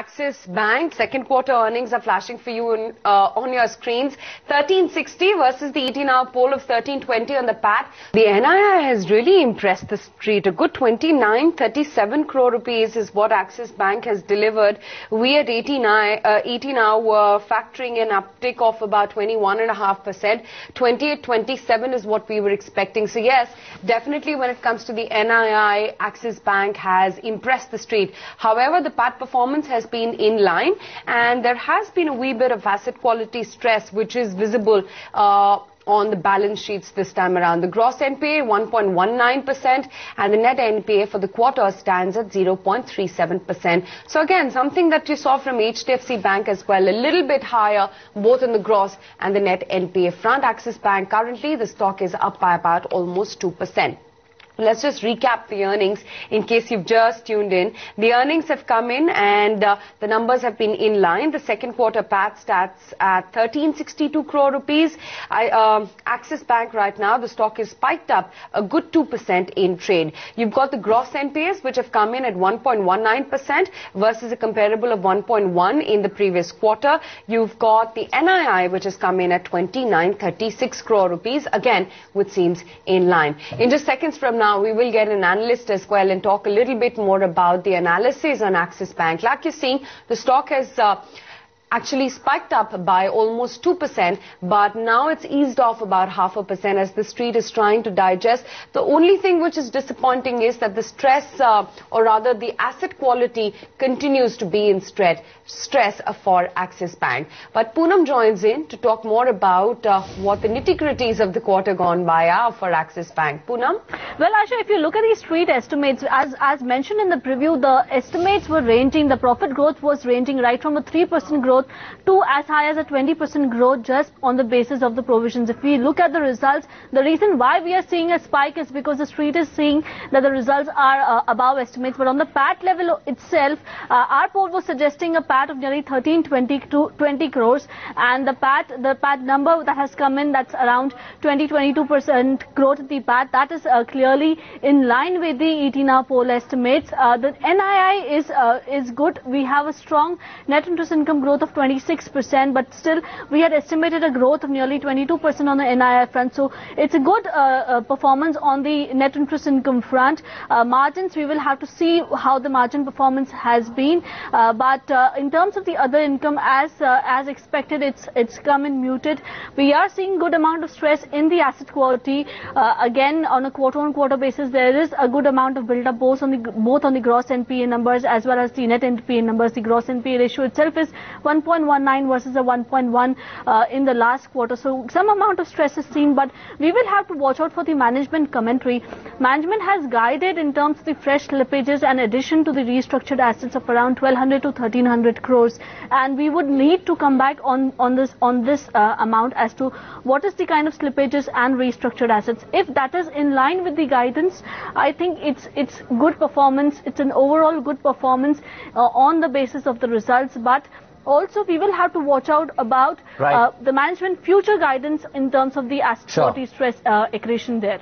Axis Bank. Second quarter earnings are flashing for you on your screens. 1360 versus the ET Now poll of 1320 on the PAT. The NII has really impressed the street. A good 2937 crore rupees is what Axis Bank has delivered. We at ET Now were factoring an uptick of about 21.5%. 2827 is what we were expecting. So yes, definitely when it comes to the NII, Axis Bank has impressed the street. However, the PAT performance has been in line, and there has been a wee bit of asset quality stress which is visible on the balance sheets this time around. The gross NPA 1.19% and the net NPA for the quarter stands at 0.37%. So again, something that you saw from HDFC Bank as well, a little bit higher both in the gross and the net NPA front. Axis Bank currently the stock is up by about almost 2%. Let's just recap the earnings in case you've just tuned in. The earnings have come in and the numbers have been in line. The second quarter PAT stats at 1362 crore rupees. Axis Bank right now, the stock is spiked up a good 2% in trade. You've got the gross NPAs which have come in at 1.19% versus a comparable of 1.1 in the previous quarter. You've got the NII which has come in at 2936 crore rupees, again which seems in line. In just seconds from now, we will get an analyst as well and talk a little bit more about the analysis on Axis Bank. Like you're seeing, the stock has actually spiked up by almost 2%, but now it's eased off about 0.5% as the street is trying to digest. The only thing which is disappointing is that the stress, or rather the asset quality continues to be in stress for Axis Bank. But Poonam joins in to talk more about what the nitty-gritties of the quarter gone by are for Axis Bank. Poonam? Well, Asha, if you look at the street estimates, as mentioned in the preview, the estimates were ranging, the profit growth was ranging right from a 3% growth to as high as a 20% growth just on the basis of the provisions. If we look at the results, the reason why we are seeing a spike is because the street is seeing that the results are above estimates. But on the PAT level itself, our poll was suggesting a PAT of nearly 1320 crores, and the PAT number that has come in, that's around 22% growth in the PAT. That is clearly in line with the ET Now poll estimates. The NII is good. We have a strong net interest income growth of 26%, but still we had estimated a growth of nearly 22% on the NII front. So it's a good performance on the net interest income front. Margins, we will have to see how the margin performance has been. But in terms of the other income, as expected, it's come in muted. We are seeing good amount of stress in the asset quality. Again, on a quarter-on-quarter basis, there is a good amount of build-up both on the gross NPA numbers as well as the net NPA numbers. The gross NPA ratio itself is 1.19 versus a 1.1 in the last quarter. So some amount of stress is seen, but we will have to watch out for the management commentary. Management has guided in terms of the fresh slippages and addition to the restructured assets of around 1200 to 1300 crores, and we would need to come back on this amount as to what is the kind of slippages and restructured assets. If that is in line with the guidance, I think it's good performance. It's an overall good performance on the basis of the results, but also we will have to watch out about the management future guidance in terms of the asset quality stress accretion there.